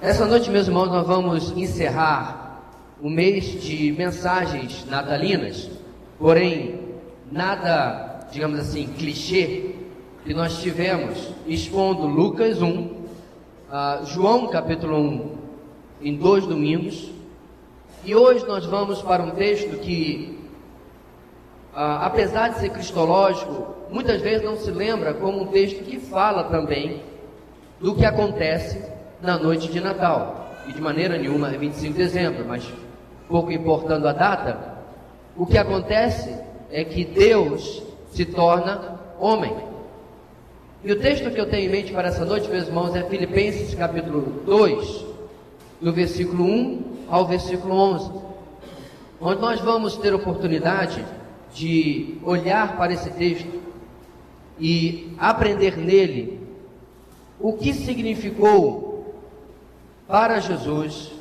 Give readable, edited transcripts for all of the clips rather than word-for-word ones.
Essa noite, meus irmãos, nós vamos encerrar o mês de mensagens natalinas, porém, nada, digamos assim, clichê, que nós tivemos expondo Lucas 1, João capítulo 1, em 2 domingos, e hoje nós vamos para um texto que, apesar de ser cristológico, muitas vezes não se lembra como um texto que fala também do que acontece na noite de Natal, e de maneira nenhuma é 25 de dezembro, mas pouco importando a data, o que acontece é que Deus se torna homem. E o texto que eu tenho em mente para essa noite, meus irmãos, é Filipenses capítulo 2, do versículo 1 ao versículo 11, onde nós vamos ter oportunidade de olhar para esse texto e aprender nele o que significou para Jesus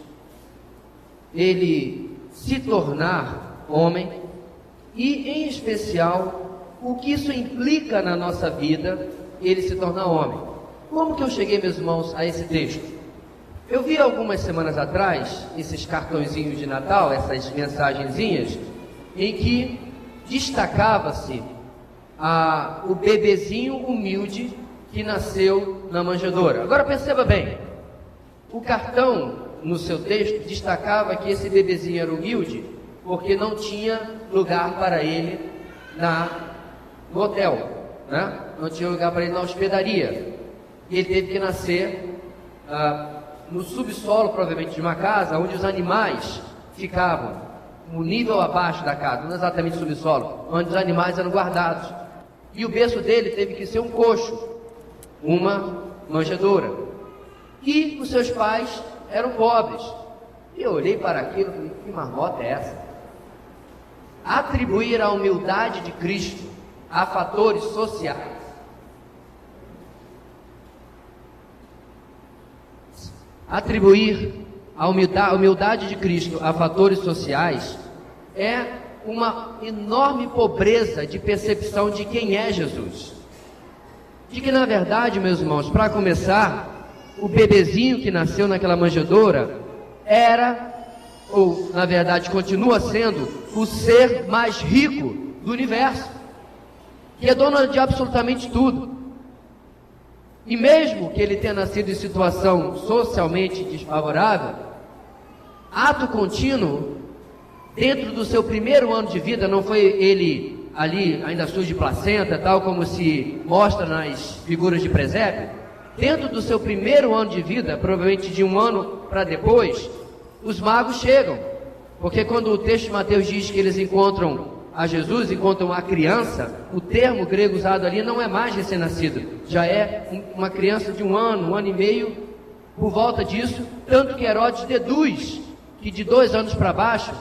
ele se tornar homem e, em especial, o que isso implica na nossa vida, ele se tornar homem. Como que eu cheguei, meus irmãos, a esse texto? Eu vi algumas semanas atrás esses cartõezinhos de Natal, essas mensagenzinhas, em que destacava-se o bebezinho humilde que nasceu na manjedoura. Agora perceba bem, o cartão no seu texto destacava que esse bebezinho era humilde porque não tinha lugar para ele no hotel, né? Não tinha lugar para ele na hospedaria, e ele teve que nascer no subsolo, provavelmente de uma casa, onde os animais ficavam, um nível abaixo da casa, não exatamente subsolo, onde os animais eram guardados, e o berço dele teve que ser um coxo, uma manjedoura, e os seus pais eram pobres. E eu olhei para aquilo e falei, que marmota é essa? Atribuir a humildade de Cristo a fatores sociais. Atribuir a humildade de Cristo a fatores sociais é uma enorme pobreza de percepção de quem é Jesus. De que, na verdade, meus irmãos, para começar, o bebezinho que nasceu naquela manjedoura era, ou na verdade continua sendo, o ser mais rico do universo, que é dono de absolutamente tudo. E mesmo que ele tenha nascido em situação socialmente desfavorável, ato contínuo, dentro do seu primeiro ano de vida, não foi ele ali ainda sujo de placenta, tal como se mostra nas figuras de presépio. Dentro do seu primeiro ano de vida, provavelmente de um ano para depois, os magos chegam, porque quando o texto de Mateus diz que eles encontram a Jesus, encontram a criança, o termo grego usado ali não é mais recém-nascido, já é uma criança de um ano e meio, por volta disso, tanto que Herodes deduz que de 2 anos para baixo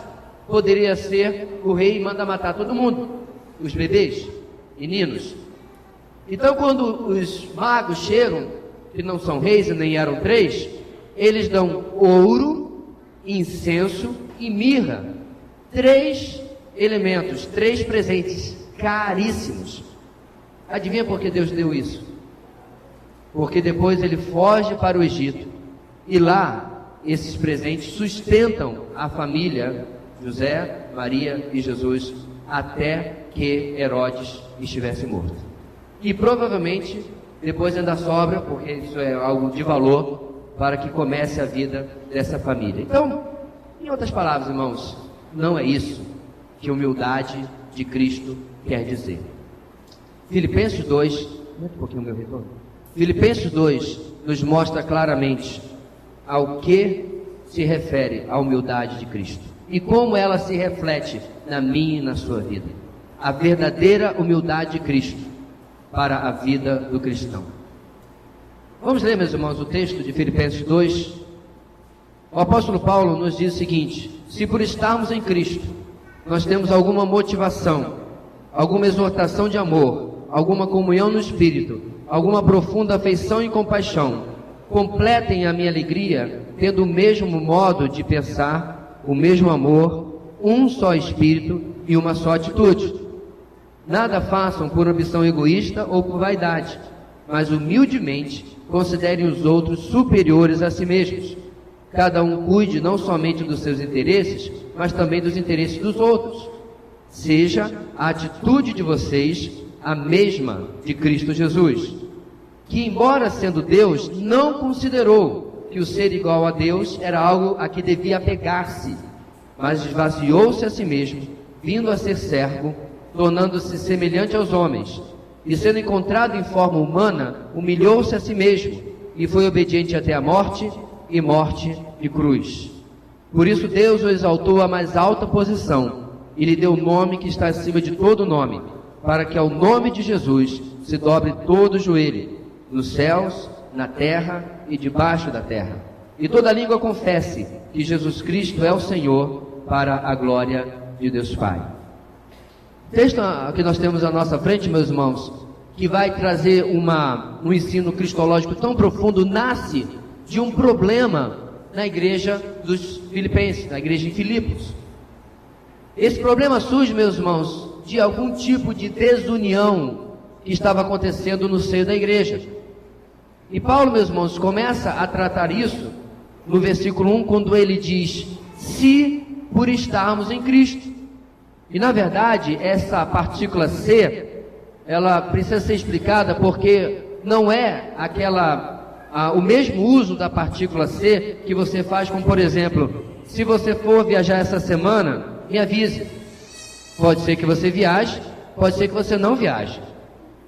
poderia ser o rei e manda matar todo mundo, os bebês, meninos. Então, quando os magos chegam, que não são reis e nem eram 3, eles dão ouro, incenso e mirra. 3 elementos, 3 presentes caríssimos. Adivinha por que Deus deu isso? Porque depois ele foge para o Egito, e lá esses presentes sustentam a família José, Maria e Jesus, até que Herodes estivesse morto. E provavelmente depois ainda sobra, porque isso é algo de valor, para que comece a vida dessa família. Então, em outras palavras, irmãos, não é isso que humildade de Cristo quer dizer. Filipenses 2, aumenta um pouquinho o meu retorno. Filipenses 2 nos mostra claramente ao que se refere a humildade de Cristo e como ela se reflete na minha e na sua vida. A verdadeira humildade de Cristo para a vida do cristão. Vamos ler, meus irmãos, o texto de Filipenses 2. O apóstolo Paulo nos diz o seguinte: se por estarmos em Cristo, nós temos alguma motivação, alguma exortação de amor, alguma comunhão no Espírito, alguma profunda afeição e compaixão, completem a minha alegria, tendo o mesmo modo de pensar, o mesmo amor, um só Espírito e uma só atitude. Nada façam por ambição egoísta ou por vaidade, mas humildemente considerem os outros superiores a si mesmos. cada um cuide não somente dos seus interesses, mas também dos interesses dos outros. Seja a atitude de vocês a mesma de Cristo Jesus, que, embora sendo Deus, não considerou que o ser igual a Deus era algo a que devia apegar-se, mas esvaziou-se a si mesmo, vindo a ser servo, tornando-se semelhante aos homens, e sendo encontrado em forma humana, humilhou-se a si mesmo, e foi obediente até a morte, e morte de cruz. Por isso Deus o exaltou à mais alta posição, e lhe deu o nome que está acima de todo nome, para que ao nome de Jesus se dobre todo o joelho, nos céus, na terra e debaixo da terra, e toda língua confesse que Jesus Cristo é o Senhor, para a glória de Deus Pai. O texto que nós temos à nossa frente, meus irmãos, que vai trazer um ensino cristológico tão profundo, nasce de um problema na igreja dos filipenses, na igreja em Filipos. Esse problema surge, meus irmãos, de algum tipo de desunião que estava acontecendo no seio da igreja. E Paulo, meus irmãos, começa a tratar isso no versículo 1, quando ele diz: se por estarmos em Cristo. E na verdade, essa partícula se, ela precisa ser explicada porque não é o mesmo uso da partícula se que você faz com, por exemplo, se você for viajar essa semana, me avise. Pode ser que você viaje, pode ser que você não viaje.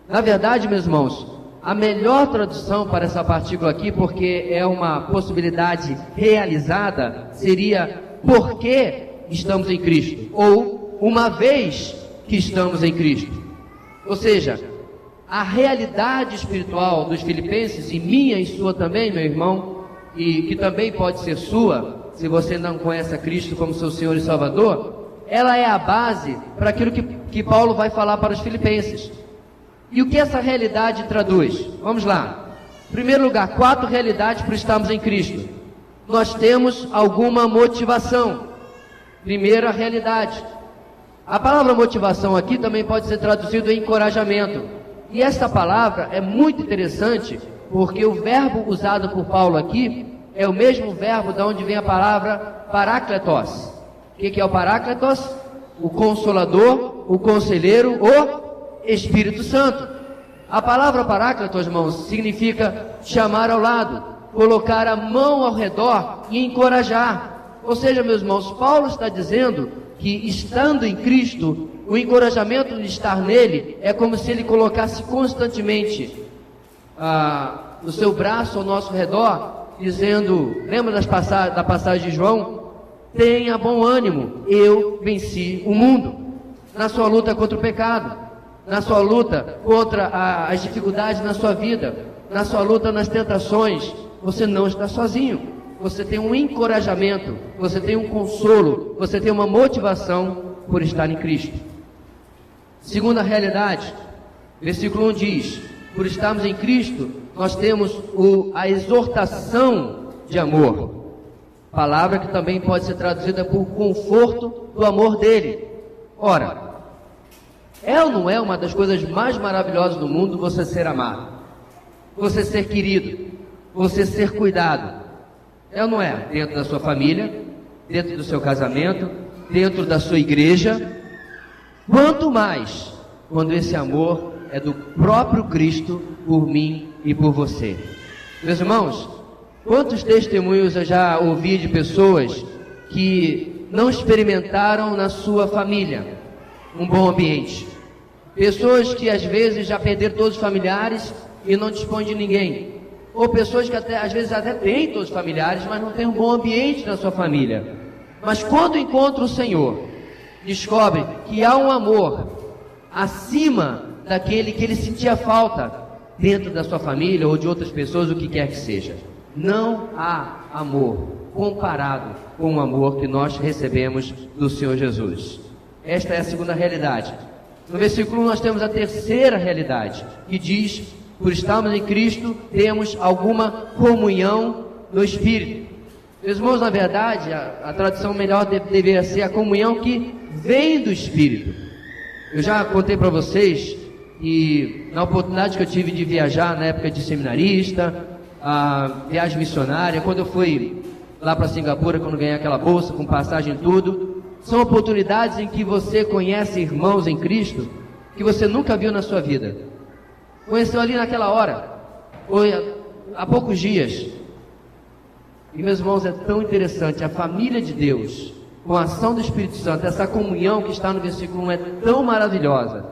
Na verdade, meus irmãos, a melhor tradução para essa partícula aqui, porque é uma possibilidade realizada, seria porque estamos em Cristo, ou uma vez que estamos em Cristo. Ou seja, a realidade espiritual dos filipenses, e minha e sua também, meu irmão, e que também pode ser sua, se você não conhece a Cristo como seu Senhor e Salvador, ela é a base para aquilo que Paulo vai falar para os filipenses. E o que essa realidade traduz? Vamos lá. Em primeiro lugar, 4 realidades para estarmos em Cristo. Nós temos alguma motivação. Primeira realidade. A palavra motivação aqui também pode ser traduzida em encorajamento. E essa palavra é muito interessante, porque o verbo usado por Paulo aqui é o mesmo verbo de onde vem a palavra parácletos. O que é o parácletos? O consolador, o conselheiro, o Espírito Santo. A palavra parácletos, irmãos, significa chamar ao lado, colocar a mão ao redor e encorajar. Ou seja, meus irmãos, Paulo está dizendo que, estando em Cristo, o encorajamento de estar nele é como se ele colocasse constantemente no seu braço ao nosso redor, dizendo, lembra da passagem de João? Tenha bom ânimo, eu venci o mundo. Na sua luta contra o pecado, na sua luta contra as dificuldades na sua vida, na sua luta nas tentações, você não está sozinho. Você tem um encorajamento, você tem um consolo, você tem uma motivação por estar em Cristo. Segunda realidade, versículo 1 diz: por estarmos em Cristo, nós temos a exortação de amor. Palavra que também pode ser traduzida por conforto do amor dele. Ora, é ou não é uma das coisas mais maravilhosas do mundo você ser amado, você ser querido, você ser cuidado? É ou não é? Dentro da sua família, dentro do seu casamento, dentro da sua igreja. Quanto mais quando esse amor é do próprio Cristo por mim e por você. Meus irmãos, quantos testemunhos eu já ouvi de pessoas que não experimentaram na sua família um bom ambiente? Pessoas que às vezes já perderam todos os familiares e não dispõem de ninguém. Ou pessoas que às vezes até têm todos os familiares, mas não têm um bom ambiente na sua família. Mas quando encontram o Senhor, descobrem que há um amor acima daquele que ele sentia falta dentro da sua família ou de outras pessoas, o que quer que seja. Não há amor comparado com o amor que nós recebemos do Senhor Jesus. Esta é a segunda realidade. No versículo 1 nós temos a terceira realidade, que diz: por estarmos em Cristo, temos alguma comunhão no Espírito. Meus irmãos, na verdade, a tradução melhor deveria ser a comunhão que vem do Espírito. Eu já contei para vocês, e na oportunidade que eu tive de viajar na época de seminarista, a viagem missionária, quando eu fui lá para Singapura, quando ganhar aquela bolsa, com passagem e tudo. São oportunidades em que você conhece irmãos em Cristo que você nunca viu na sua vida. Conheceu ali naquela hora, ou há poucos dias. E, meus irmãos, é tão interessante, a família de Deus, com a ação do Espírito Santo, essa comunhão que está no versículo 1 é tão maravilhosa,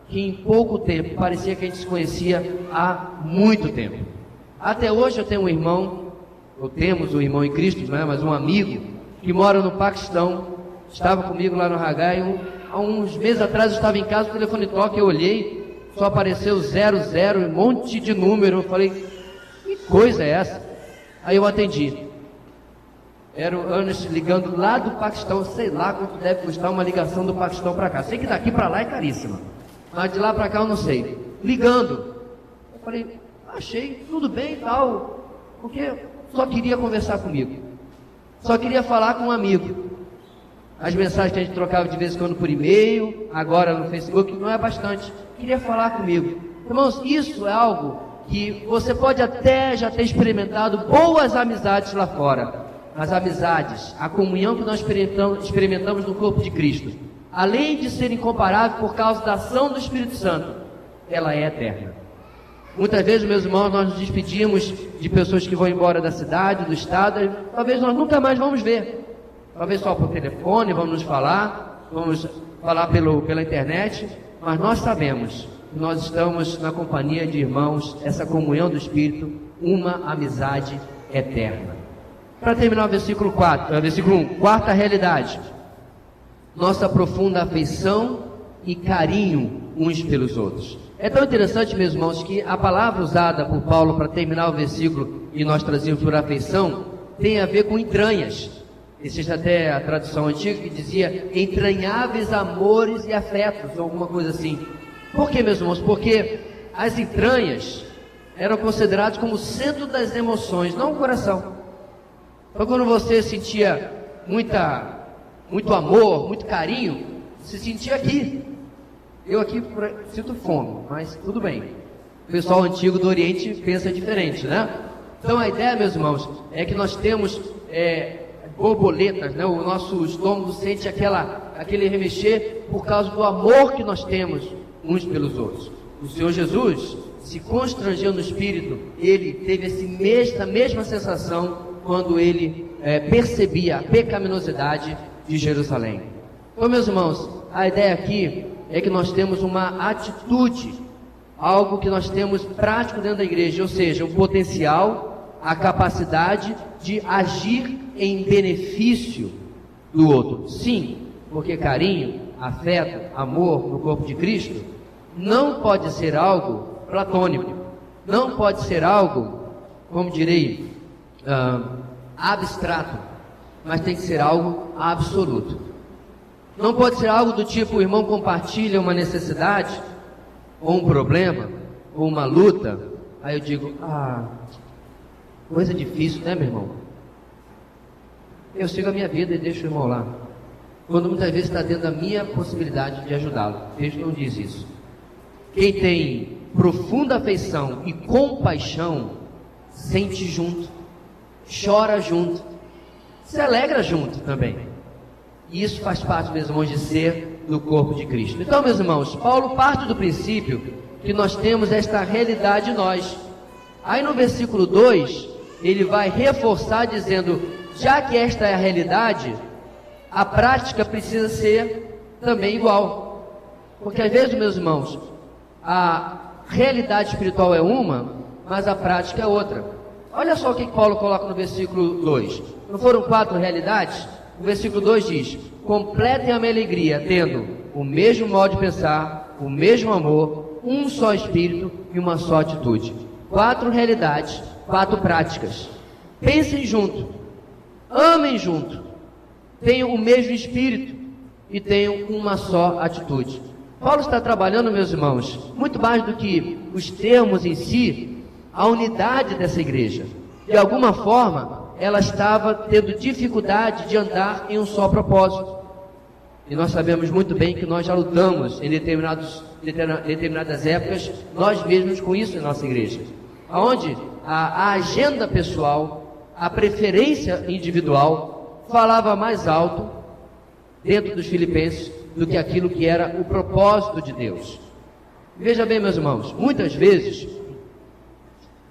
que em pouco tempo, parecia que a gente se conhecia há muito tempo. Até hoje eu tenho um irmão, ou temos um irmão em Cristo, não é? Mas um amigo, que mora no Paquistão, estava comigo lá no Haggai, há uns meses atrás eu estava em casa, o telefone toca, eu olhei, só apareceu 00, um monte de número, eu falei, que coisa é essa? Aí eu atendi. Era o Ernest ligando lá do Paquistão, sei lá quanto deve custar uma ligação do Paquistão para cá. Sei que daqui para lá é caríssima, mas de lá para cá eu não sei. Ligando, eu falei, achei tudo bem e tal, porque só queria conversar comigo, só queria falar com um amigo. As mensagens que a gente trocava de vez em quando por e-mail, agora no Facebook, não é bastante. Queria falar comigo. Irmãos, isso é algo que você pode até já ter experimentado boas amizades lá fora. As amizades, a comunhão que nós experimentamos no corpo de Cristo, além de ser incomparável por causa da ação do Espírito Santo, ela é eterna. Muitas vezes, meus irmãos, nós nos despedimos de pessoas que vão embora da cidade, do estado, e talvez nós nunca mais vamos ver. Talvez só por telefone, vamos nos falar, vamos falar pela internet, mas nós sabemos que nós estamos na companhia de irmãos, essa comunhão do Espírito, uma amizade eterna. Para terminar o versículo 1, quarta realidade, nossa profunda afeição e carinho uns pelos outros. É tão interessante, meus irmãos, que a palavra usada por Paulo para terminar o versículo, e nós trazíamos por afeição, tem a ver com entranhas. Existe até a tradução antiga que dizia entranháveis amores e afetos, ou alguma coisa assim. Por que, meus irmãos? Porque as entranhas eram consideradas como o centro das emoções, não o coração. Então, quando você sentia muito amor, muito carinho, se sentia aqui. Eu aqui sinto fome, mas tudo bem. O pessoal antigo do Oriente pensa diferente, né? Então, a ideia, meus irmãos, é que nós temos borboletas, né? O nosso estômago sente aquele remexer por causa do amor que nós temos uns pelos outros. O Senhor Jesus se constrangeu no Espírito, ele teve essa mesma sensação quando ele percebia a pecaminosidade de Jerusalém. Então, meus irmãos, a ideia aqui é que nós temos uma atitude, algo que nós temos prático dentro da igreja, ou seja, o potencial, a capacidade de agir em benefício do outro. Sim, porque carinho, afeto, amor no corpo de Cristo não pode ser algo platônico, não pode ser algo, como direi, abstrato, mas tem que ser algo absoluto. Não pode ser algo do tipo, o irmão compartilha uma necessidade, ou um problema, ou uma luta, aí eu digo, coisa difícil, né, meu irmão? Eu sigo a minha vida e deixo o irmão lá, quando muitas vezes está dentro da minha possibilidade de ajudá-lo. Cristo não diz isso. Quem tem profunda afeição e compaixão, sente junto, chora junto, se alegra junto também. E isso faz parte, meus irmãos, de ser do corpo de Cristo. Então, meus irmãos, Paulo parte do princípio que nós temos esta realidade em nós. Aí no versículo 2, ele vai reforçar dizendo, já que esta é a realidade, a prática precisa ser também igual. Porque às vezes, meus irmãos, a realidade espiritual é uma, mas a prática é outra. Olha só o que Paulo coloca no versículo 2. Não foram 4 realidades? O versículo 2 diz, completem a minha alegria, tendo o mesmo modo de pensar, o mesmo amor, um só espírito e uma só atitude. 4 realidades, 4 práticas. Pensem junto, amem junto, tenham o mesmo espírito e tenham uma só atitude. Paulo está trabalhando, meus irmãos, muito mais do que os termos em si, a unidade dessa igreja. De alguma forma, ela estava tendo dificuldade de andar em um só propósito. E nós sabemos muito bem que nós já lutamos em determinadas épocas, nós mesmos com isso em nossa igreja. Onde a agenda pessoal, a preferência individual falava mais alto dentro dos filipenses do que aquilo que era o propósito de Deus. Veja bem, meus irmãos, muitas vezes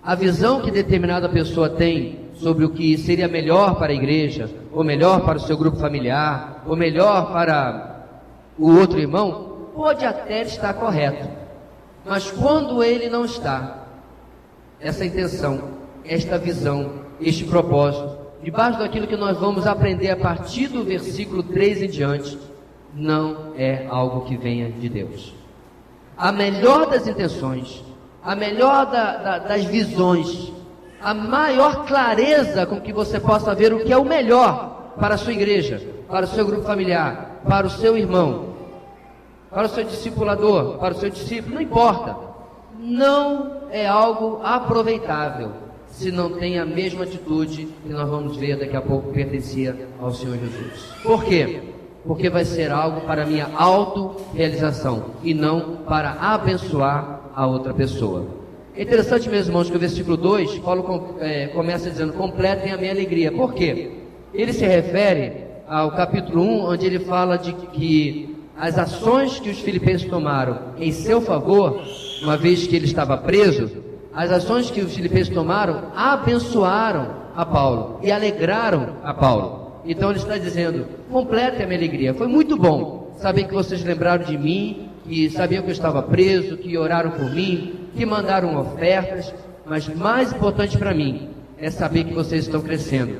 a visão que determinada pessoa tem sobre o que seria melhor para a igreja, ou melhor para o seu grupo familiar, ou melhor para o outro irmão, pode até estar correto. Mas quando ele não está, essa intenção, esta visão, este propósito, debaixo daquilo que nós vamos aprender a partir do versículo 3 em diante, não é algo que venha de Deus. A melhor das intenções, a melhor das visões, a maior clareza com que você possa ver o que é o melhor para a sua igreja, para o seu grupo familiar, para o seu irmão, para o seu discipulador, para o seu discípulo, não importa. Não é algo aproveitável se não tem a mesma atitude que nós vamos ver daqui a pouco pertencia ao Senhor Jesus. Por quê? Porque vai ser algo para a minha autorrealização e não para abençoar a outra pessoa. É interessante, meus irmãos, que o versículo 2, Paulo começa dizendo, completem a minha alegria. Por quê? Ele se refere ao capítulo 1, onde ele fala de que as ações que os filipenses tomaram em seu favor, uma vez que ele estava preso, as ações que os filipenses tomaram abençoaram a Paulo e alegraram a Paulo. Então ele está dizendo, completem a minha alegria. Foi muito bom saber que vocês lembraram de mim, que sabiam que eu estava preso, que oraram por mim, que mandaram ofertas, mas mais importante para mim é saber que vocês estão crescendo.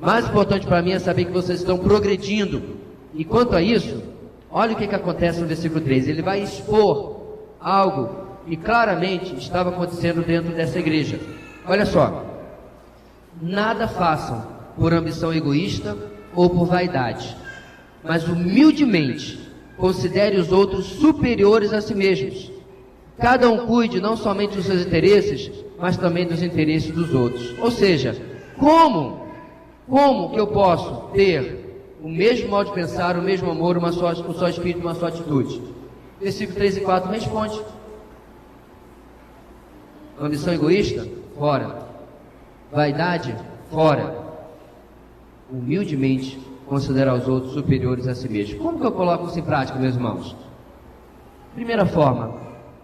Mais importante para mim é saber que vocês estão progredindo. E quanto a isso, olha o que acontece no versículo 3. Ele vai expor algo que claramente estava acontecendo dentro dessa igreja. Olha só, nada façam por ambição egoísta ou por vaidade, mas humildemente considere os outros superiores a si mesmos. Cada um cuide não somente dos seus interesses, mas também dos interesses dos outros. Ou seja, como que eu posso ter o mesmo modo de pensar, o mesmo amor, um só espírito, uma só atitude? Versículo 3 e 4 responde. Ambição egoísta? Fora. Vaidade? Fora. Humildemente considerar os outros superiores a si mesmo. Como que eu coloco isso em prática, meus irmãos? Primeira forma,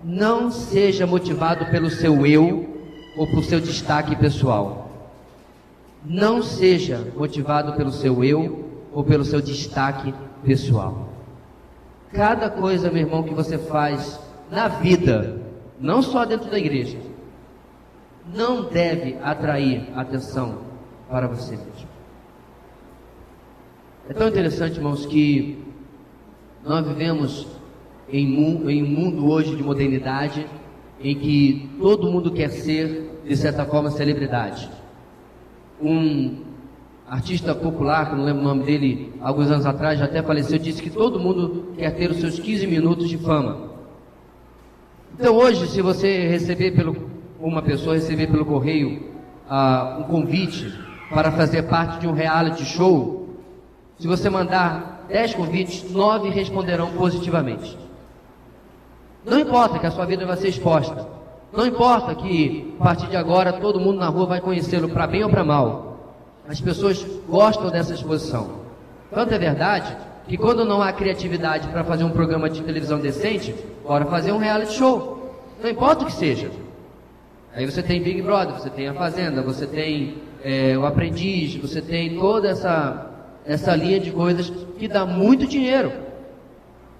não seja motivado pelo seu eu ou por seu destaque pessoal. Não seja motivado pelo seu eu ou pelo seu destaque pessoal. Cada coisa, meu irmão, que você faz na vida, não só dentro da igreja, não deve atrair atenção para você mesmo. É tão interessante, irmãos, que nós vivemos em um mundo hoje de modernidade, em que todo mundo quer ser, de certa forma, celebridade. Um artista popular, que não lembro o nome dele, alguns anos atrás, já até faleceu, disse que todo mundo quer ter os seus 15 minutos de fama. Então hoje, se você receber uma pessoa receber pelo correio um convite para fazer parte de um reality show, se você mandar 10 convites, 9 responderão positivamente. Não importa que a sua vida vai ser exposta. Não importa que, a partir de agora, todo mundo na rua vai conhecê-lo para bem ou para mal. As pessoas gostam dessa exposição. Tanto é verdade que quando não há criatividade para fazer um programa de televisão decente, bora fazer um reality show. Não importa o que seja. Aí você tem Big Brother, você tem A Fazenda, você tem o Aprendiz, você tem toda essa linha de coisas que dá muito dinheiro.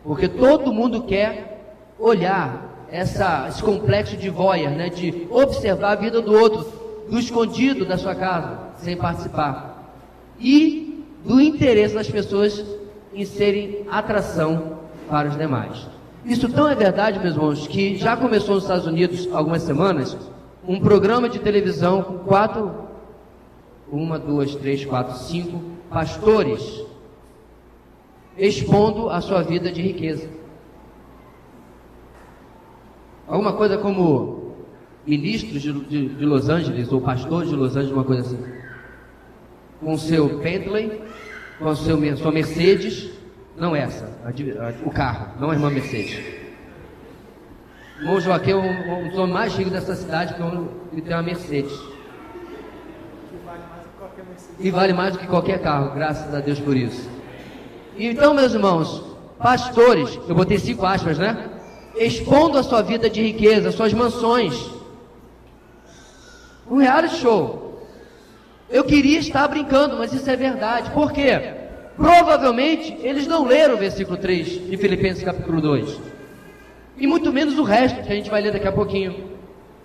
Porque todo mundo quer olhar esse complexo de voyeur, né, de observar a vida do outro, do escondido da sua casa, sem participar. E do interesse das pessoas em serem atração para os demais. Isso tão é verdade, meus irmãos, que já começou nos Estados Unidos há algumas semanas, um programa de televisão com 5 pastores expondo a sua vida de riqueza. Alguma coisa como ministros de Los Angeles, ou pastores de Los Angeles, uma coisa assim. Com seu Bentley, com sua Mercedes, não essa, o carro, não a irmã Mercedes. O irmão Joaquim é o homem mais rico dessa cidade, porque ele tem uma Mercedes. E vale mais do que qualquer carro, graças a Deus por isso. Então, meus irmãos, pastores, eu botei 5 aspas, né? Expondo a sua vida de riqueza, suas mansões. Um reality show. Eu queria estar brincando, mas isso é verdade. Por quê? Provavelmente eles não leram o versículo 3 de Filipenses capítulo 2. E muito menos o resto, que a gente vai ler daqui a pouquinho.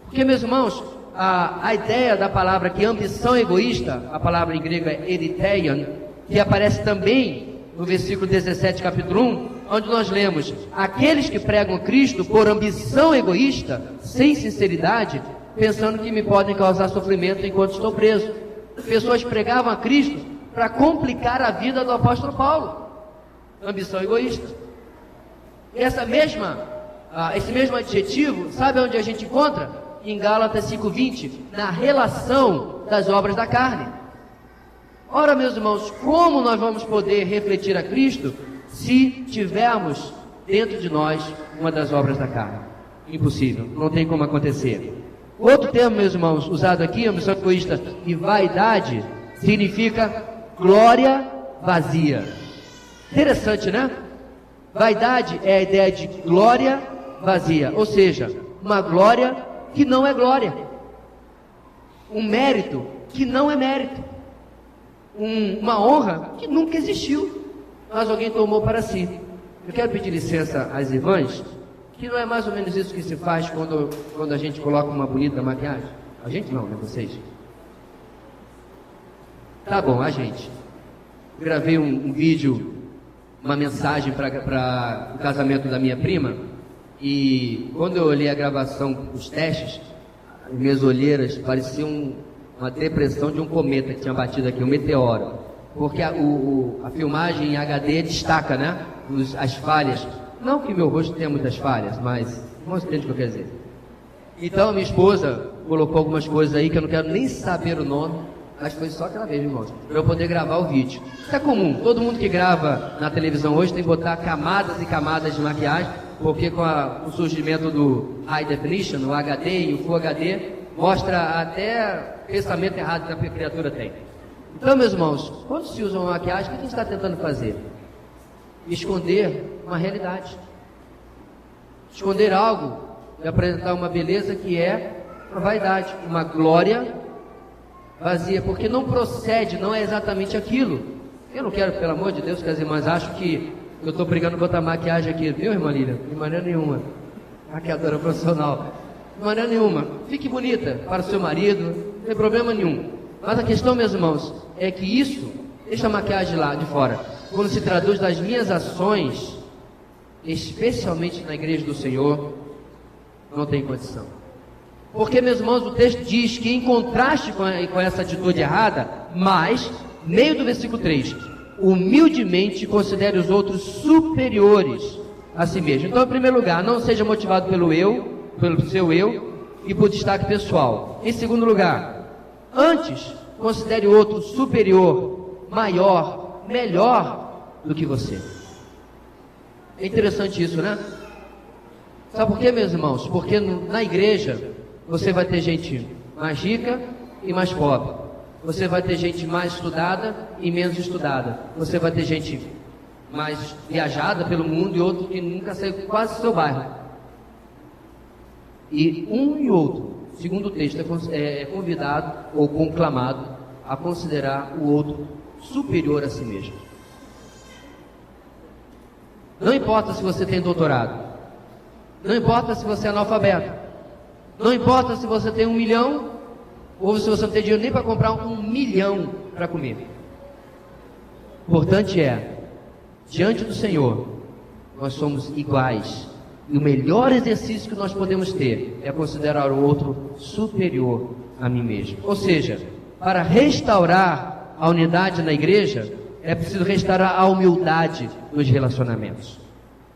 Porque, meus irmãos, a ideia da palavra que ambição egoísta, a palavra em grego é eriteion, que aparece também no versículo 17, capítulo 1, onde nós lemos: aqueles que pregam Cristo por ambição egoísta, sem sinceridade, pensando que me podem causar sofrimento enquanto estou preso. Pessoas pregavam a Cristo para complicar a vida do apóstolo Paulo. Ambição egoísta. Esse mesmo adjetivo, sabe onde a gente encontra? Em Gálatas 5:20, na relação das obras da carne. Ora, meus irmãos, como nós vamos poder refletir a Cristo se tivermos dentro de nós uma das obras da carne? Impossível, não tem como acontecer. Outro termo, meus irmãos, usado aqui, ambição egoísta e vaidade, significa glória vazia. Interessante, né? Vaidade é a ideia de glória vazia, ou seja, uma glória que não é glória, um mérito que não é mérito, uma honra que nunca existiu, mas alguém tomou para si. Eu quero pedir licença às irmãs, que não é mais ou menos isso que se faz quando a gente coloca uma bonita maquiagem. A gente não, né? Vocês? Tá bom, a gente. Eu gravei um vídeo, uma mensagem para o casamento da minha prima, e quando eu olhei a gravação, os testes, as minhas olheiras pareciam uma depressão de um cometa que tinha batido aqui, um meteoro, porque a filmagem em HD destaca, né, as falhas. Não que meu rosto tenha muitas falhas, mas não entende o que eu quero dizer. Então minha esposa colocou algumas coisas aí que eu não quero nem saber o nome, mas foi só aquela vez, irmãos, para eu poder gravar o vídeo. Isso é comum, todo mundo que grava na televisão hoje tem que botar camadas e camadas de maquiagem, porque com o surgimento do High Definition, o HD e o Full HD, mostra até pensamento errado que a criatura tem. Então, meus irmãos, quando se usa uma maquiagem, o que a gente está tentando fazer? Esconder uma realidade. Esconder algo e apresentar uma beleza que é uma vaidade, uma glória vazia, porque não procede, não é exatamente aquilo. Eu não quero, pelo amor de Deus, que as irmãs acham que eu estou pregando botar maquiagem aqui, viu, irmã Lília? De maneira nenhuma. Maquiadora profissional. De maneira nenhuma. Fique bonita para o seu marido, não tem problema nenhum. Mas a questão, meus irmãos, é que isso, deixa a maquiagem lá de fora, quando se traduz das minhas ações, especialmente na igreja do Senhor, não tem condição. Porque, meus irmãos, o texto diz que em contraste com essa atitude errada, mas, meio do versículo 3, humildemente considere os outros superiores a si mesmo. Então, em primeiro lugar, não seja motivado pelo seu eu e por destaque pessoal. Em segundo lugar, antes, considere o outro superior, maior, melhor do que você. É interessante isso, né? Sabe por quê, meus irmãos? Porque na igreja você vai ter gente mais rica e mais pobre. Você vai ter gente mais estudada e menos estudada. Você vai ter gente mais viajada pelo mundo e outro que nunca saiu quase do seu bairro. E um e outro, segundo o texto, é convidado ou conclamado a considerar o outro superior a si mesmo. Não importa se você tem doutorado, não importa se você é analfabeto, não importa se você tem 1 milhão ou se você não tem dinheiro nem para comprar 1 milhão para comer. O importante é, diante do Senhor, nós somos iguais. E o melhor exercício que nós podemos ter é considerar o outro superior a mim mesmo. Ou seja, para restaurar a unidade na igreja, é preciso restaurar a humildade nos relacionamentos.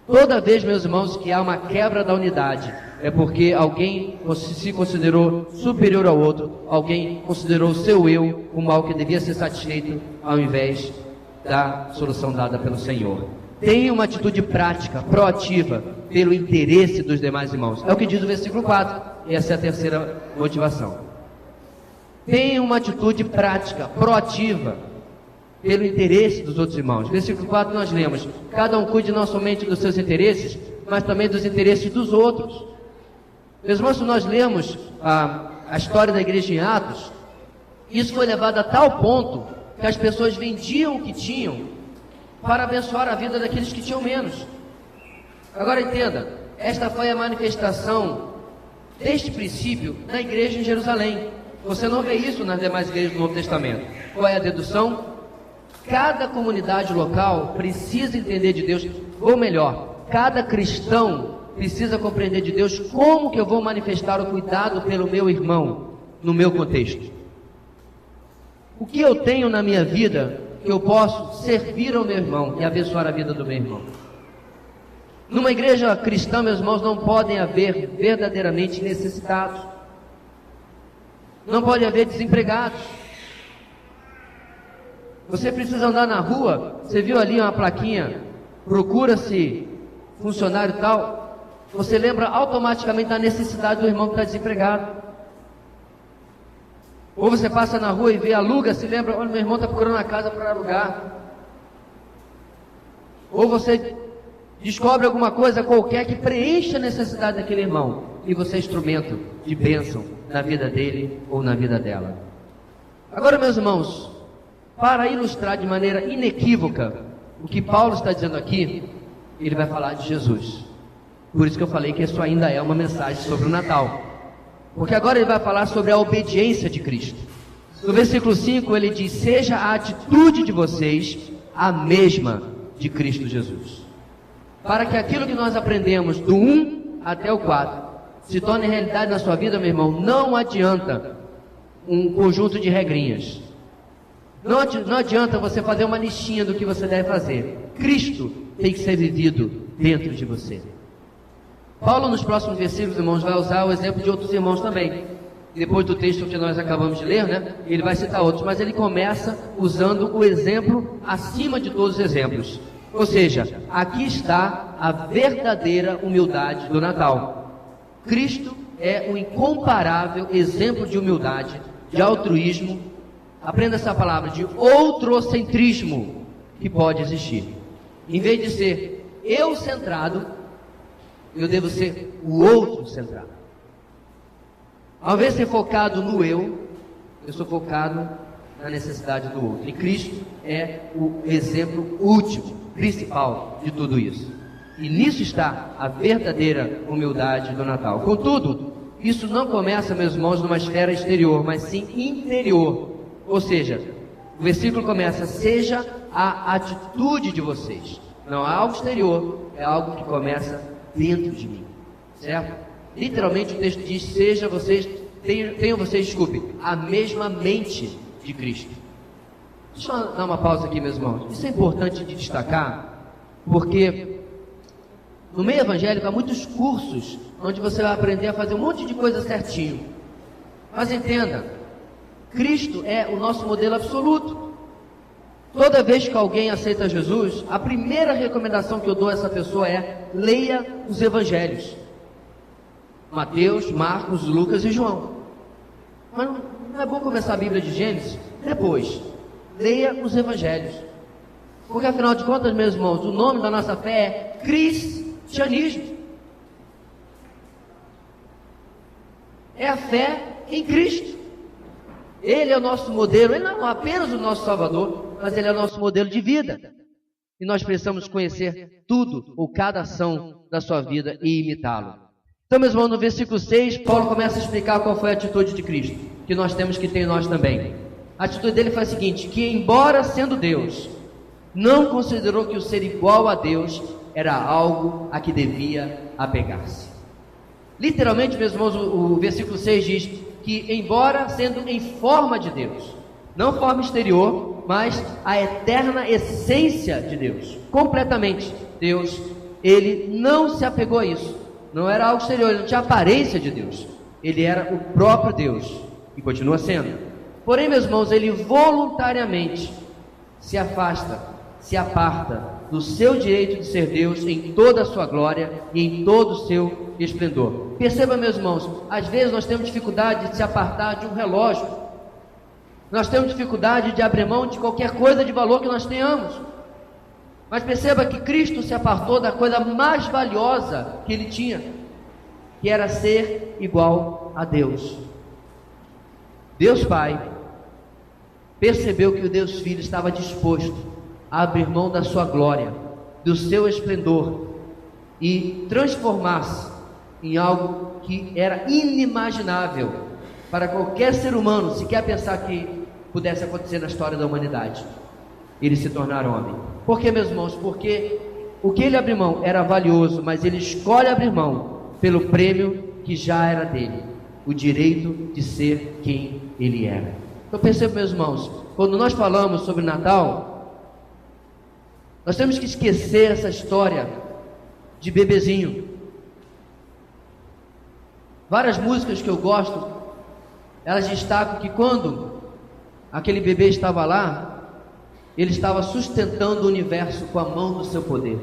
Toda vez, meus irmãos, que há uma quebra da unidade, é porque alguém se considerou superior ao outro, alguém considerou o seu eu como algo que devia ser satisfeito, ao invés da solução dada pelo Senhor. Tenha uma atitude prática, proativa, pelo interesse dos demais irmãos. É o que diz o versículo 4, e essa é a terceira motivação. tenha uma atitude prática, proativa, pelo interesse dos outros irmãos. Versículo 4 nós lemos: cada um cuide não somente dos seus interesses, mas também dos interesses dos outros. Meus irmãos, se nós lemos a história da igreja em Atos, isso foi levado a tal ponto que as pessoas vendiam o que tinham para abençoar a vida daqueles que tinham menos. Agora entenda, esta foi a manifestação deste princípio na igreja em Jerusalém. Você não vê isso nas demais igrejas do Novo Testamento. Qual é a dedução? Cada comunidade local precisa entender de Deus, ou melhor, cada cristão precisa compreender de Deus como que eu vou manifestar o cuidado pelo meu irmão no meu contexto. O que eu tenho na minha vida que eu posso servir ao meu irmão e abençoar a vida do meu irmão? Numa igreja cristã, meus irmãos, não podem haver verdadeiramente necessitados. Não pode haver desempregados. Você precisa andar na rua, você viu ali uma plaquinha, procura-se funcionário tal, você lembra automaticamente da necessidade do irmão que está desempregado. Ou você passa na rua e vê, aluga, se lembra, olha, meu irmão está procurando uma casa para alugar. Ou você descobre alguma coisa qualquer que preencha a necessidade daquele irmão, e você é instrumento de bênção na vida dele ou na vida dela. Agora, meus irmãos, para ilustrar de maneira inequívoca o que Paulo está dizendo aqui, ele vai falar de Jesus. Por isso que eu falei que isso ainda é uma mensagem sobre o Natal. Porque agora ele vai falar sobre a obediência de Cristo. No versículo 5 ele diz: seja a atitude de vocês a mesma de Cristo Jesus. Para que aquilo que nós aprendemos do 1 até o 4 se torne realidade na sua vida, meu irmão, não adianta um conjunto de regrinhas. Não adianta você fazer uma listinha do que você deve fazer. Cristo tem que ser vivido dentro de você. Paulo, nos próximos versículos, irmãos, vai usar o exemplo de outros irmãos também. Depois do texto que nós acabamos de ler, né? Ele vai citar outros, mas ele começa usando o exemplo acima de todos os exemplos. Ou seja, aqui está a verdadeira humildade do Natal. Cristo é um incomparável exemplo de humildade, de altruísmo. Aprenda essa palavra, de outrocentrismo que pode existir. Em vez de ser eu centrado, eu devo ser o outro centrado. Ao invés de ser focado no eu sou focado na necessidade do outro. E Cristo é o exemplo último, principal de tudo isso. E nisso está a verdadeira humildade do Natal. Contudo, isso não começa, meus irmãos, numa esfera exterior, mas sim interior. Ou seja, o versículo começa: seja a atitude de vocês. Não é algo exterior, é algo que começa dentro de mim, certo? Literalmente o texto diz: tenham vocês, a mesma mente de Cristo. Deixa eu dar uma pausa aqui, meus irmãos. Isso é importante de destacar, porque no meio evangélico há muitos cursos onde você vai aprender a fazer um monte de coisa certinho. Mas entenda, Cristo é o nosso modelo absoluto. Toda vez que alguém aceita Jesus, a primeira recomendação que eu dou a essa pessoa é: leia os evangelhos. Mateus, Marcos, Lucas e João. Mas não é bom começar a Bíblia de Gênesis? Depois, leia os evangelhos. Porque afinal de contas, meus irmãos, o nome da nossa fé é cristianismo. É a fé em Cristo. Ele é o nosso modelo. Ele não é apenas o nosso Salvador, mas Ele é o nosso modelo de vida. E nós precisamos conhecer tudo ou cada ação da sua vida e imitá-lo. Então, meus irmãos, no versículo 6, Paulo começa a explicar qual foi a atitude de Cristo, que nós temos que ter em nós também. A atitude dele foi a seguinte: que embora sendo Deus, não considerou que o ser igual a Deus era algo a que devia apegar-se. Literalmente, meus irmãos, o versículo 6 diz que, embora sendo em forma de Deus, não forma exterior, mas a eterna essência de Deus, completamente Deus, ele não se apegou a isso. Não era algo exterior, ele não tinha aparência de Deus. Ele era o próprio Deus, e continua sendo. Porém, meus irmãos, ele voluntariamente se afasta, se aparta do seu direito de ser Deus em toda a sua glória e em todo o seu esplendor. Perceba, meus irmãos, às vezes nós temos dificuldade de se apartar de um relógio. Nós temos dificuldade de abrir mão de qualquer coisa de valor que nós tenhamos. Mas perceba que Cristo se apartou da coisa mais valiosa que ele tinha, que era ser igual a Deus. Deus Pai percebeu que o Deus Filho estava disposto a abrir mão da sua glória, do seu esplendor, e transformar-se em algo que era inimaginável para qualquer ser humano sequer pensar que pudesse acontecer na história da humanidade. Ele se tornar homem. Por que, meus irmãos? Porque o que ele abriu mão era valioso, mas ele escolhe abrir mão pelo prêmio que já era dele, o direito de ser quem ele era. Então perceba, meus irmãos, quando nós falamos sobre Natal, nós temos que esquecer essa história de bebezinho. Várias músicas que eu gosto, elas destacam que quando aquele bebê estava lá, ele estava sustentando o universo com a mão do seu poder.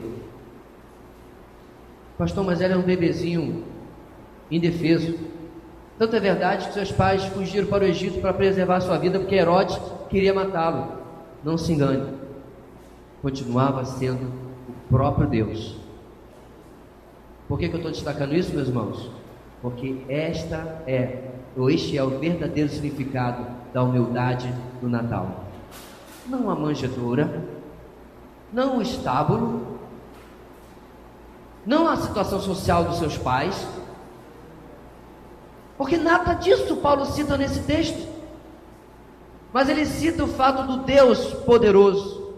Pastor, mas ele é um bebezinho indefeso. Tanto é verdade que seus pais fugiram para o Egito para preservar a sua vida, porque Herodes queria matá-lo. Não se engane, continuava sendo o próprio Deus. Por que eu estou destacando isso, meus irmãos? Porque este é o verdadeiro significado da humildade do Natal. Não a manjedoura, não o estábulo, não a situação social dos seus pais, porque nada disso Paulo cita nesse texto, mas ele cita o fato do Deus poderoso,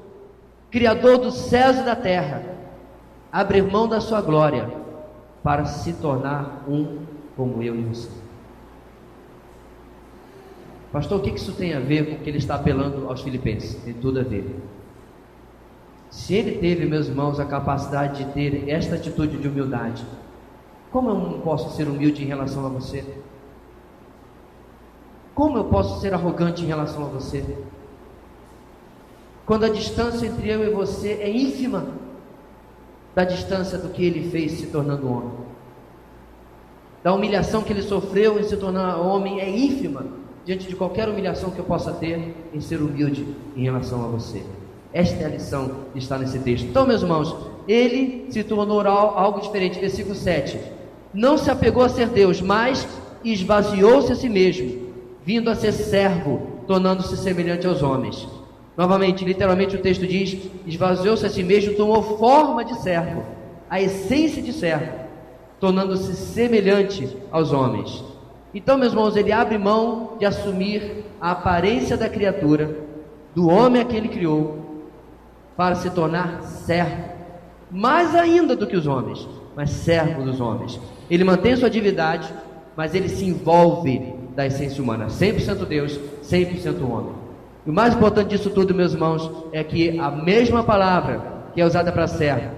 Criador dos céus e da terra, abrir mão da sua glória para se tornar um como eu e você. Pastor, o que isso tem a ver com o que ele está apelando aos filipenses? Tem tudo a ver. Se ele teve, meus irmãos, a capacidade de ter esta atitude de humildade, como eu não posso ser humilde em relação a você? Como eu posso ser arrogante em relação a você? Quando a distância entre eu e você é ínfima da distância do que ele fez se tornando homem, da humilhação que ele sofreu em se tornar homem é ínfima diante de qualquer humilhação que eu possa ter em ser humilde em relação a você. Esta é a lição que está nesse texto. Então, meus irmãos, ele se tornou algo diferente. Versículo 7. Não se apegou a ser Deus, mas esvaziou-se a si mesmo, vindo a ser servo, tornando-se semelhante aos homens. Novamente, literalmente o texto diz: esvaziou-se a si mesmo, tomou forma de servo, a essência de servo, tornando-se semelhante aos homens. Então, meus irmãos, ele abre mão de assumir a aparência da criatura, do homem a que ele criou, para se tornar servo, mais ainda do que os homens, mas servo dos homens. Ele mantém sua divindade, mas ele se envolve da essência humana, 100% Deus, 100% homem. E o mais importante disso tudo, meus irmãos, é que a mesma palavra que é usada para servo,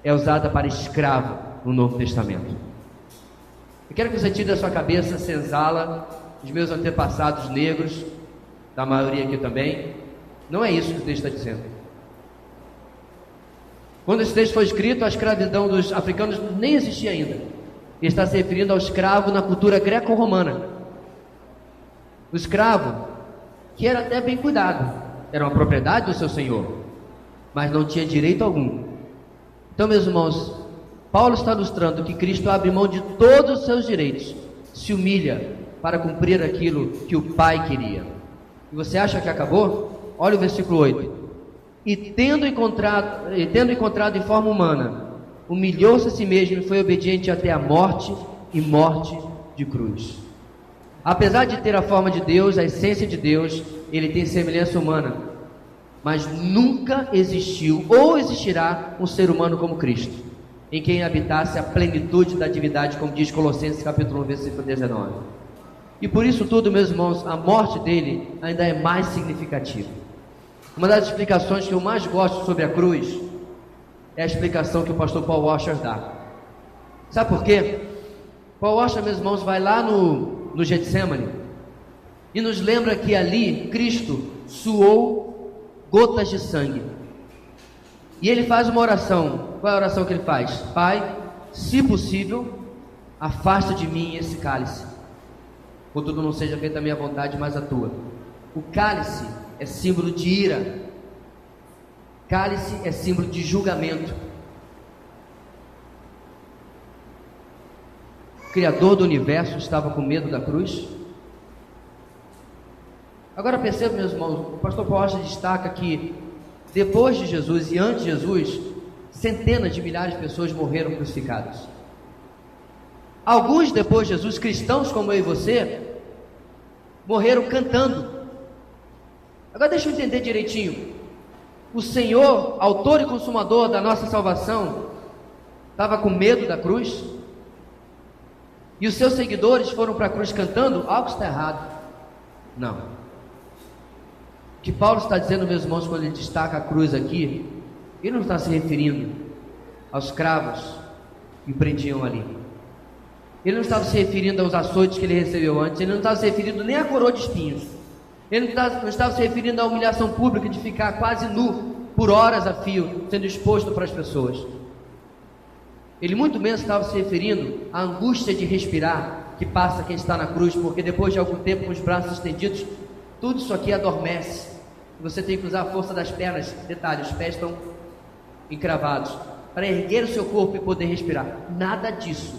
é usada para escravo no Novo Testamento. Eu quero que você tire da sua cabeça a senzala dos meus antepassados negros, da maioria aqui também. Não é isso que o texto está dizendo. Quando esse texto foi escrito, a escravidão dos africanos nem existia ainda. Ele está se referindo ao escravo na cultura greco-romana. O escravo, que era até bem cuidado, era uma propriedade do seu senhor, mas não tinha direito algum. Então, meus irmãos, Paulo está ilustrando que Cristo abre mão de todos os seus direitos, se humilha para cumprir aquilo que o Pai queria. E você acha que acabou? Olha o versículo 8. E tendo encontrado em forma humana, humilhou-se a si mesmo e foi obediente até a morte, e morte de cruz. Apesar de ter a forma de Deus, a essência de Deus, ele tem semelhança humana, mas nunca existiu ou existirá um ser humano como Cristo, em quem habitasse a plenitude da divindade, como diz Colossenses capítulo 1, versículo 19. E por isso tudo, meus irmãos, a morte dele ainda é mais significativa. Uma das explicações que eu mais gosto sobre a cruz é a explicação que o pastor Paul Washer dá. Sabe por quê? Paul Washer, meus irmãos, vai lá no Getsemane e nos lembra que ali Cristo suou gotas de sangue. E ele faz uma oração. Qual é a oração que ele faz? Pai, se possível, afasta de mim esse cálice, contudo não seja feita a minha vontade, mas a tua. O cálice é símbolo de ira. Cálice é símbolo de julgamento. O Criador do universo estava com medo da cruz? Agora perceba, meus irmãos, o pastor Paulo destaca que depois de Jesus e antes de Jesus, centenas de milhares de pessoas morreram crucificadas. Alguns depois de Jesus, cristãos como eu e você, morreram cantando. Agora deixa eu entender direitinho. O Senhor, autor e consumador da nossa salvação, estava com medo da cruz? E os seus seguidores foram para a cruz cantando? Algo está errado. Não. O que Paulo está dizendo, meus irmãos, quando ele destaca a cruz aqui, ele não está se referindo aos cravos que prendiam ali. Ele não estava se referindo aos açoites que ele recebeu antes. Ele não estava se referindo nem à coroa de espinhos. Ele não estava se referindo à humilhação pública de ficar quase nu por horas a fio, sendo exposto para as pessoas. Ele muito menos estava se referindo à angústia de respirar que passa quem está na cruz, porque depois de algum tempo com os braços estendidos, tudo isso aqui adormece. Você tem que usar a força das pernas. Detalhe, os pés estão encravados para erguer o seu corpo e poder respirar. Nada disso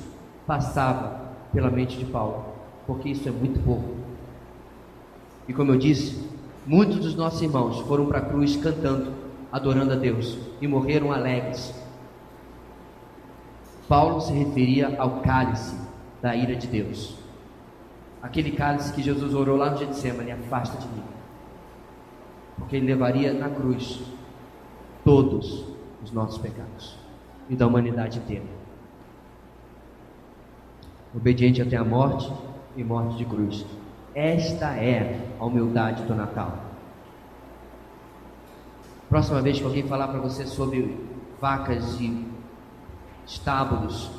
passava pela mente de Paulo, porque isso é muito pouco. E como eu disse, muitos dos nossos irmãos foram para a cruz cantando, adorando a Deus, e morreram alegres. Paulo se referia ao cálice da ira de Deus, aquele cálice que Jesus orou lá no Getsemane: afasta de mim, porque ele levaria na cruz todos os nossos pecados e da humanidade inteira. Obediente até a morte e morte de cruz. Esta é a humildade do Natal. Próxima vez que alguém falar para você sobre vacas e estábulos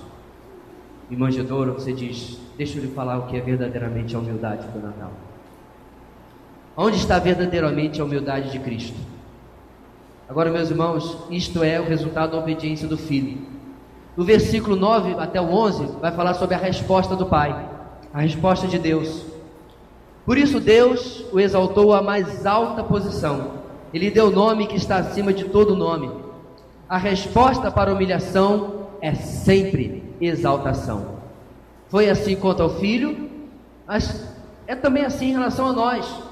e manjedoura, você diz: deixa eu lhe falar o que é verdadeiramente a humildade do Natal. Onde está verdadeiramente a humildade de Cristo? Agora, meus irmãos, isto é o resultado da obediência do Filho. Do versículo 9 até o 11, vai falar sobre a resposta do Pai, a resposta de Deus. Por isso Deus o exaltou à mais alta posição, Ele deu o nome que está acima de todo nome. A resposta para a humilhação é sempre exaltação. Foi assim quanto ao Filho, mas é também assim em relação a nós.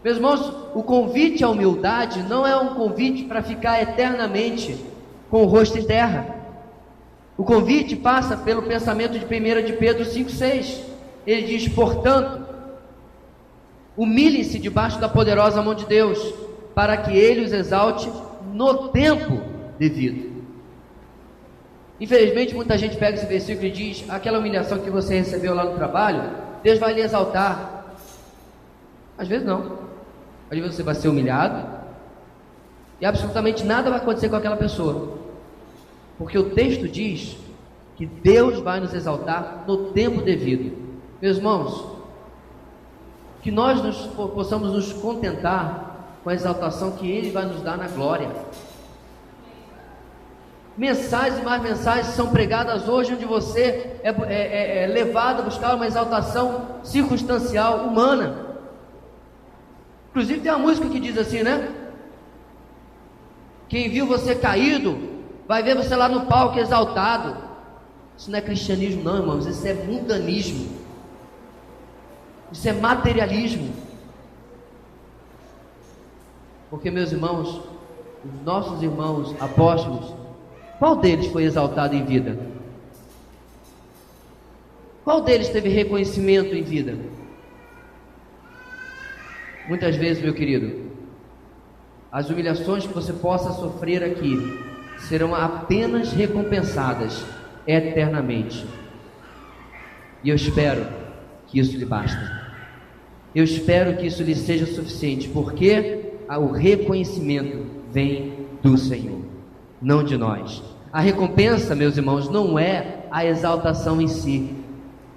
Meus irmãos, o convite à humildade não é um convite para ficar eternamente com o rosto em terra. O convite passa pelo pensamento de 1 de Pedro 5,6. Ele diz: portanto, humilhem-se debaixo da poderosa mão de Deus, para que Ele os exalte no tempo devido. Infelizmente, muita gente pega esse versículo e diz: aquela humilhação que você recebeu lá no trabalho, Deus vai lhe exaltar. Às vezes não. Às vezes você vai ser humilhado e absolutamente nada vai acontecer com aquela pessoa, porque o texto diz que Deus vai nos exaltar no tempo devido. Meus irmãos, que nós possamos nos contentar com a exaltação que Ele vai nos dar na glória. Mensagens e mais mensagens são pregadas hoje, onde você é levado a buscar uma exaltação circunstancial, humana. Inclusive tem uma música que diz assim, né? Quem viu você caído vai ver você lá no palco exaltado. Isso não é cristianismo não, irmãos, isso é mundanismo. Isso é materialismo. Porque, meus irmãos, os nossos irmãos apóstolos, qual deles foi exaltado em vida? Qual deles teve reconhecimento em vida? Muitas vezes, meu querido, as humilhações que você possa sofrer aqui serão apenas recompensadas eternamente. E eu espero que isso lhe basta. Eu espero que isso lhe seja suficiente, porque o reconhecimento vem do Senhor, não de nós. A recompensa, meus irmãos, não é a exaltação em si.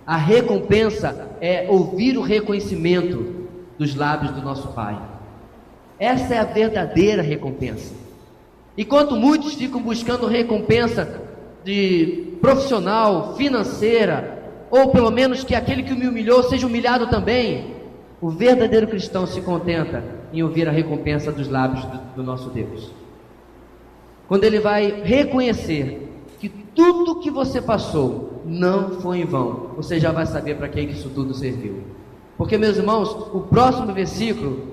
A recompensa é ouvir o reconhecimento dos lábios do nosso Pai. Essa é a verdadeira recompensa. Enquanto muitos ficam buscando recompensa de profissional, financeira, ou pelo menos que aquele que me humilhou seja humilhado também, O verdadeiro cristão se contenta em ouvir a recompensa dos lábios do nosso Deus. Quando ele vai reconhecer que tudo que você passou não foi em vão, você já vai saber para que isso tudo serviu. Porque, meus irmãos, o próximo versículo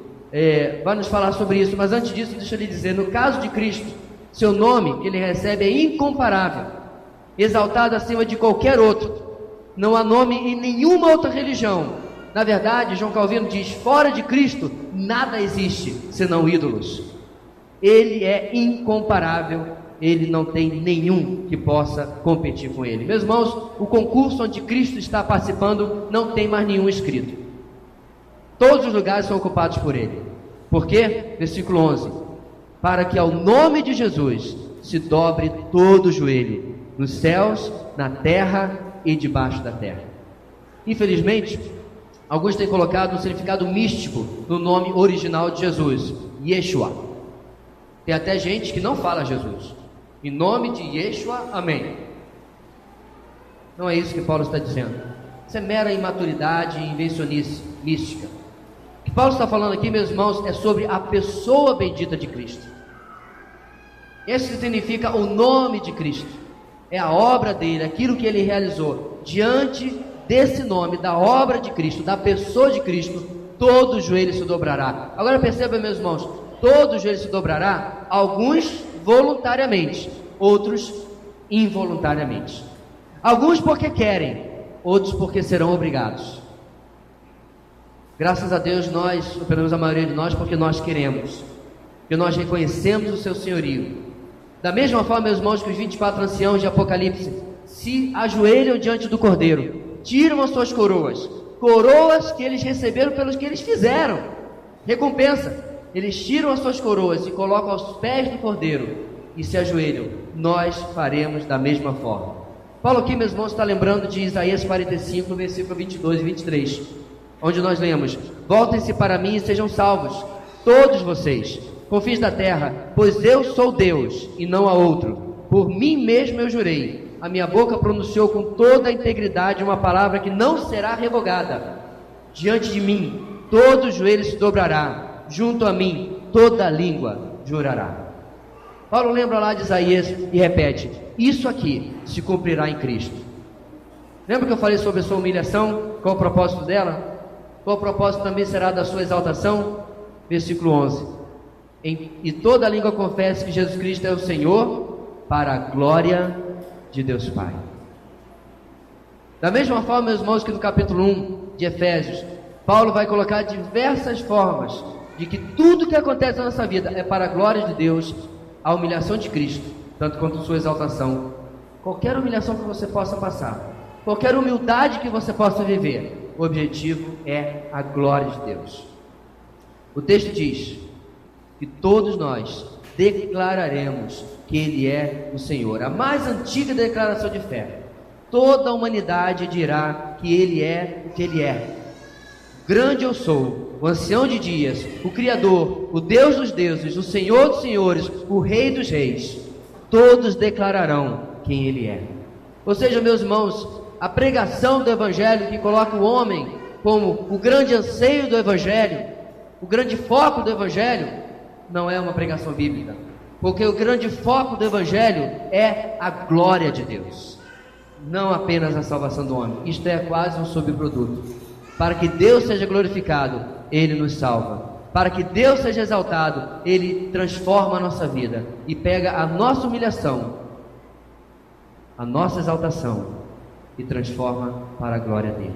vai nos falar sobre isso, mas antes disso, deixa eu lhe dizer, no caso de Cristo, seu nome que ele recebe é incomparável, exaltado acima de qualquer outro. Não há nome em nenhuma outra religião. Na verdade, João Calvino diz, fora de Cristo, nada existe, senão ídolos. Ele é incomparável, ele não tem nenhum que possa competir com ele. Meus irmãos, o concurso onde Cristo está participando, não tem mais nenhum escrito. Todos os lugares são ocupados por ele. Por quê? Versículo 11. Para que ao nome de Jesus se dobre todo o joelho, nos céus, na terra e debaixo da terra. Infelizmente, alguns têm colocado um significado místico no nome original de Jesus, Yeshua. Tem até gente que não fala Jesus. Em nome de Yeshua, amém. Não é isso que Paulo está dizendo. Isso é mera imaturidade e invencionice mística. O que Paulo está falando aqui, meus irmãos, é sobre a pessoa bendita de Cristo. Esse significa o nome de Cristo. É a obra dele, aquilo que ele realizou. Diante desse nome, da obra de Cristo, da pessoa de Cristo, todo o joelho se dobrará. Agora perceba, meus irmãos, todo o joelho se dobrará, alguns voluntariamente, outros involuntariamente. Alguns porque querem, outros porque serão obrigados. Graças a Deus nós, ou pelo menos a maioria de nós, porque nós queremos, porque nós reconhecemos o seu senhorio. Da mesma forma, meus irmãos, que os 24 anciãos de Apocalipse se ajoelham diante do Cordeiro, tiram as suas coroas, coroas que eles receberam pelos que eles fizeram, recompensa. Eles tiram as suas coroas e colocam aos pés do Cordeiro e se ajoelham. Nós faremos da mesma forma. Paulo aqui, meus irmãos, está lembrando de Isaías 45, versículo 22 e 23, onde nós lemos: voltem-se para mim e sejam salvos, todos vocês, confins da terra, pois eu sou Deus e não há outro. Por mim mesmo eu jurei, a minha boca pronunciou com toda a integridade uma palavra que não será revogada. Diante de mim todo joelho se dobrará, junto a mim toda língua jurará. Paulo lembra lá de Isaías e repete: isso aqui se cumprirá em Cristo. Lembra que eu falei sobre a sua humilhação? Qual o propósito dela? Qual o propósito também será da sua exaltação? Versículo 11: e toda língua confesse que Jesus Cristo é o Senhor, para a glória de Deus Pai. Da mesma forma, meus irmãos, que no capítulo 1 de Efésios, Paulo vai colocar diversas formas de que tudo que acontece na nossa vida é para a glória de Deus, a humilhação de Cristo, tanto quanto a sua exaltação. Qualquer humilhação que você possa passar, qualquer humildade que você possa viver, o objetivo é a glória de Deus. O texto diz que todos nós declararemos que Ele é o Senhor. A mais antiga declaração de fé. Toda a humanidade dirá que Ele é o que Ele é. Grande eu sou, o ancião de dias, o Criador, o Deus dos deuses, o Senhor dos senhores, o Rei dos reis. Todos declararão quem Ele é. Ou seja, meus irmãos, a pregação do Evangelho que coloca o homem como o grande anseio do Evangelho, o grande foco do Evangelho, não é uma pregação bíblica. Porque o grande foco do Evangelho é a glória de Deus, não apenas a salvação do homem. Isto é quase um subproduto. Para que Deus seja glorificado, Ele nos salva. Para que Deus seja exaltado, Ele transforma a nossa vida e pega a nossa humilhação, a nossa exaltação, e transforma para a glória dEle.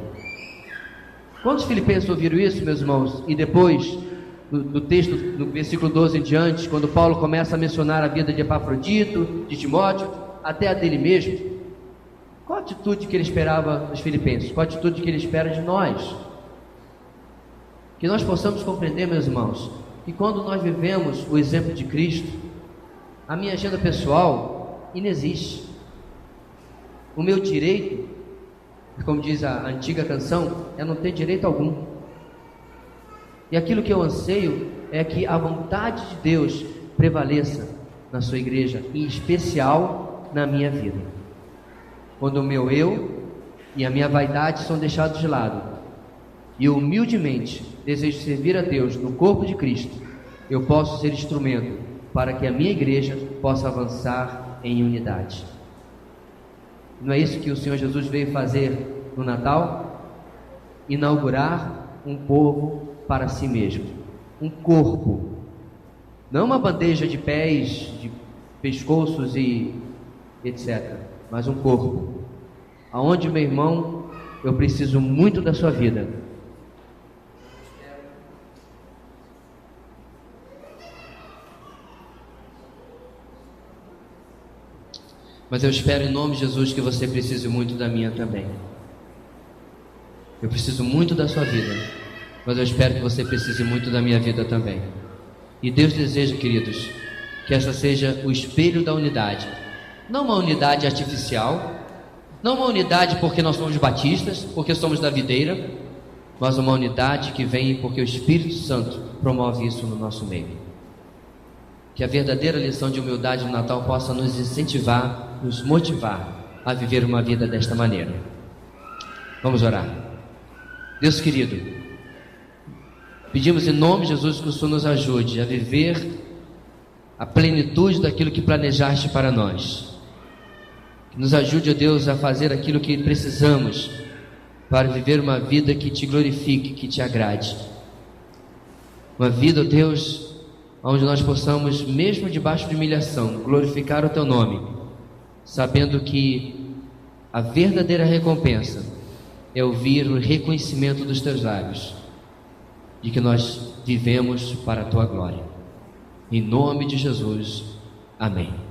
Quantos filipenses ouviram isso, meus irmãos? E depois, no texto, no versículo 12 em diante, quando Paulo começa a mencionar a vida de Epafrodito, de Timóteo, até a dele mesmo, qual a atitude que ele esperava dos filipenses? Qual a atitude que ele espera de nós? Que nós possamos compreender, meus irmãos, que quando nós vivemos o exemplo de Cristo, a minha agenda pessoal inexiste. O meu direito, como diz a antiga canção, é não ter direito algum. E aquilo que eu anseio é que a vontade de Deus prevaleça na sua igreja, em especial na minha vida. Quando o meu eu e a minha vaidade são deixados de lado, e humildemente desejo servir a Deus no corpo de Cristo, eu posso ser instrumento para que a minha igreja possa avançar em unidade. Não é isso que o Senhor Jesus veio fazer no Natal? Inaugurar um povo para si mesmo, um corpo, não uma bandeja de pés, de pescoços e etc., mas um corpo, aonde, meu irmão, eu preciso muito da sua vida. Mas eu espero em nome de Jesus que você precise muito da minha também. Eu preciso muito da sua vida, mas eu espero que você precise muito da minha vida também. E Deus deseja, queridos, que essa seja o espelho da unidade. Não uma unidade artificial, não uma unidade porque nós somos batistas, porque somos da videira, mas uma unidade que vem porque o Espírito Santo promove isso no nosso meio. Que a verdadeira lição de humildade no Natal possa nos incentivar, nos motivar a viver uma vida desta maneira. Vamos orar. Deus querido, pedimos em nome de Jesus que o Senhor nos ajude a viver a plenitude daquilo que planejaste para nós. Que nos ajude, ó Deus, a fazer aquilo que precisamos para viver uma vida que te glorifique, que te agrade. Uma vida, ó Deus, onde nós possamos, mesmo debaixo de humilhação, glorificar o Teu nome, sabendo que a verdadeira recompensa é ouvir o reconhecimento dos Teus lábios, de que nós vivemos para a Tua glória. Em nome de Jesus, amém.